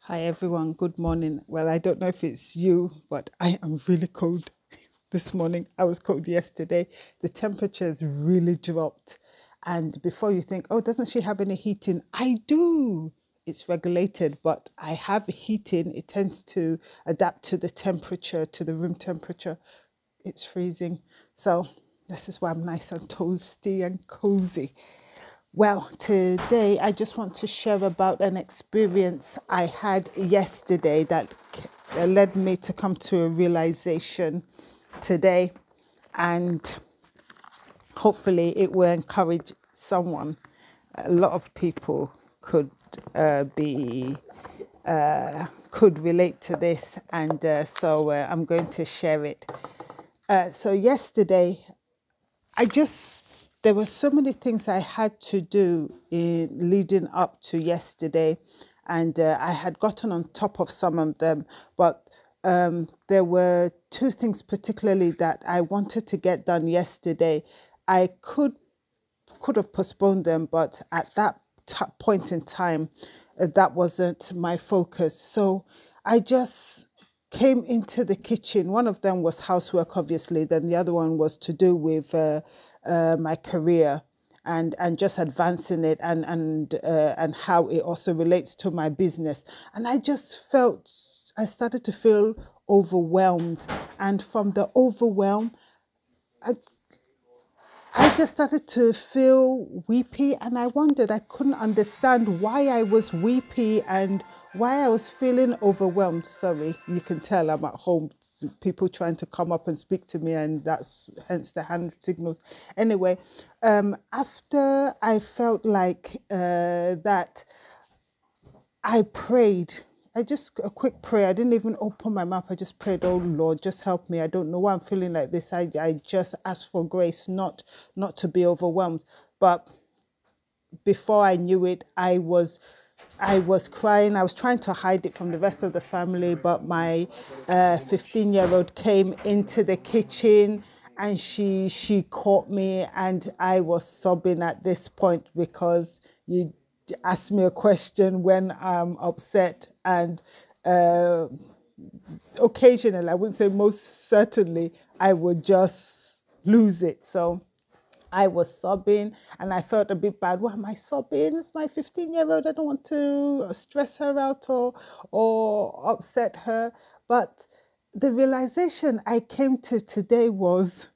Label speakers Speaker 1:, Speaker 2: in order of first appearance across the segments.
Speaker 1: Hi everyone, good morning. Well, I don't know if it's you, but I am really cold this morning. I was cold yesterday. The temperature has really dropped. And before you think, oh, doesn't she have any heating? I do. It's regulated, but I have heating. It tends to adapt to the temperature, to the room temperature. It's freezing. So this is why I'm nice and toasty and cozy. Well, today I just want to share about an experience I had yesterday that led me to come to a realization today, and hopefully it will encourage someone. A lot of people be could relate to this, and so I'm going to share it. So yesterday there were so many things I had to do in leading up to yesterday, and I had gotten on top of some of them, but there were two things particularly that I wanted to get done yesterday. I could have postponed them, but at that point in time, that wasn't my focus. So I just came into the kitchen. One of them was housework, obviously. Then the other one was to do with my career and just advancing it and how it also relates to my business. And I started to feel overwhelmed. And from the overwhelm, I just started to feel weepy, and I wondered, I couldn't understand why I was weepy and why I was feeling overwhelmed. Sorry, you can tell I'm at home, people trying to come up and speak to me, and that's hence the hand signals. Anyway, after I felt like that, I prayed. A quick prayer. I didn't even open my mouth. I just prayed, oh Lord, just help me. I don't know why I'm feeling like this. I just asked for grace, not to be overwhelmed. But before I knew it, I was crying. I was trying to hide it from the rest of the family, but my 15-year-old came into the kitchen and she caught me, and I was sobbing at this point because you asked me a question when I'm upset, and occasionally, I wouldn't say most certainly, I would just lose it. So I was sobbing and I felt a bit bad. Why am I sobbing? It's my 15-year-old. I don't want to stress her out or upset her. But the realization I came to today was,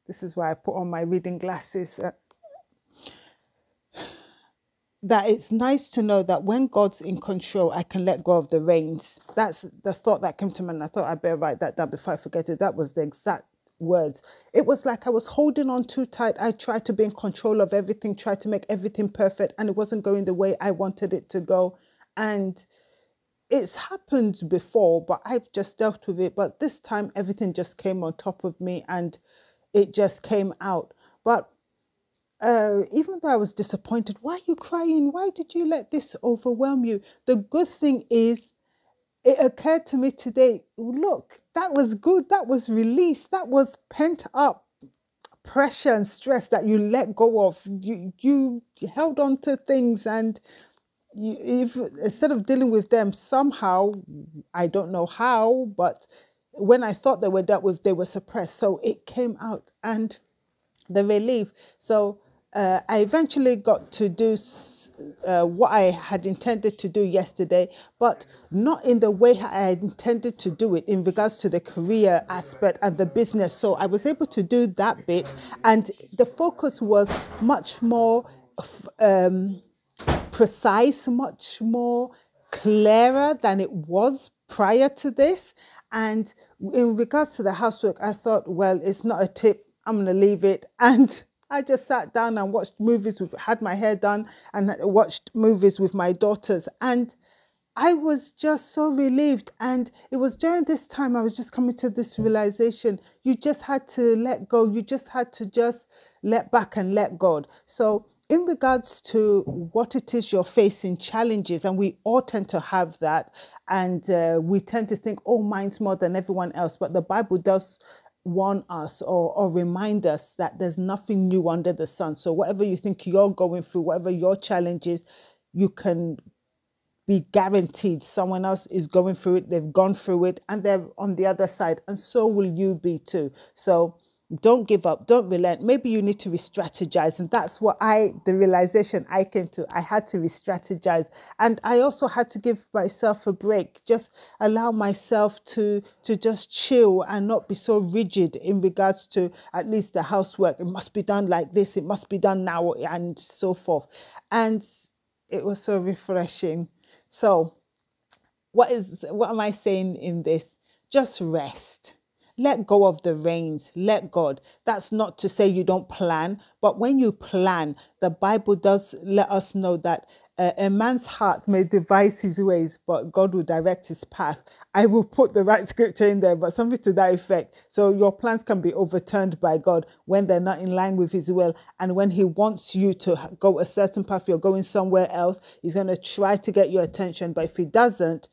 Speaker 1: this is why I put on my reading glasses, that it's nice to know that when God's in control, I can let go of the reins. That's the thought that came to me, and I thought I better write that down before I forget it. That was the exact words. It was like I was holding on too tight. I tried to be in control of everything, tried to make everything perfect, and it wasn't going the way I wanted it to go. And it's happened before, but I've just dealt with it. But this time, everything just came on top of me and it just came out. But even though I was disappointed, why are you crying? Why did you let this overwhelm you? The good thing is, it occurred to me today, look, that was good. That was release. That was pent up pressure and stress that you let go of. You held on to things, and if instead of dealing with them somehow, I don't know how, but when I thought they were dealt with, they were suppressed. So it came out, and the relief. So I eventually got to do what I had intended to do yesterday, but not in the way I had intended to do it in regards to the career aspect and the business. So I was able to do that bit, and the focus was much more precise, much more clearer than it was prior to this. And in regards to the housework, I thought, well, it's not a tip. I'm going to leave it. And I just sat down and watched movies had my hair done and watched movies with my daughters. And I was just so relieved. And it was during this time I was just coming to this realization. You just had to let go. You just had to just let back and let God. So in regards to what it is you're facing, challenges, and we all tend to have that, and we tend to think, oh, mine's more than everyone else. But the Bible does warn us or remind us that there's nothing new under the sun. So whatever you think you're going through, whatever your challenge is, you can be guaranteed. Someone else is going through it, they've gone through it, and they're on the other side, and so will you be too. So don't give up, don't relent. Maybe you need to re-strategize, and that's what the realization I came to. I had to re-strategize, and I also had to give myself a break, just allow myself to just chill and not be so rigid in regards to at least the housework. It must be done like this, it must be done now, and so forth. And it was so refreshing. So what am I saying in this? Just rest. Let go of the reins. Let God. That's not to say you don't plan, but when you plan, the Bible does let us know that a man's heart may devise his ways, but God will direct his path. I will put the right scripture in there, but something to that effect. So your plans can be overturned by God when they're not in line with his will. And when he wants you to go a certain path, you're going somewhere else, he's going to try to get your attention. But if he doesn't,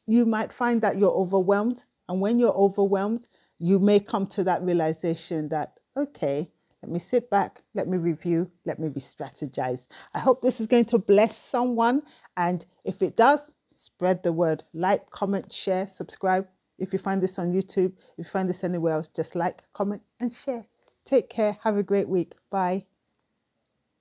Speaker 1: you might find that you're overwhelmed. And when you're overwhelmed, you may come to that realization that, okay, let me sit back, let me review, let me re-strategize. I hope this is going to bless someone. And if it does, spread the word. Like, comment, share, subscribe. If you find this on YouTube, if you find this anywhere else, just like, comment, and share. Take care. Have a great week. Bye.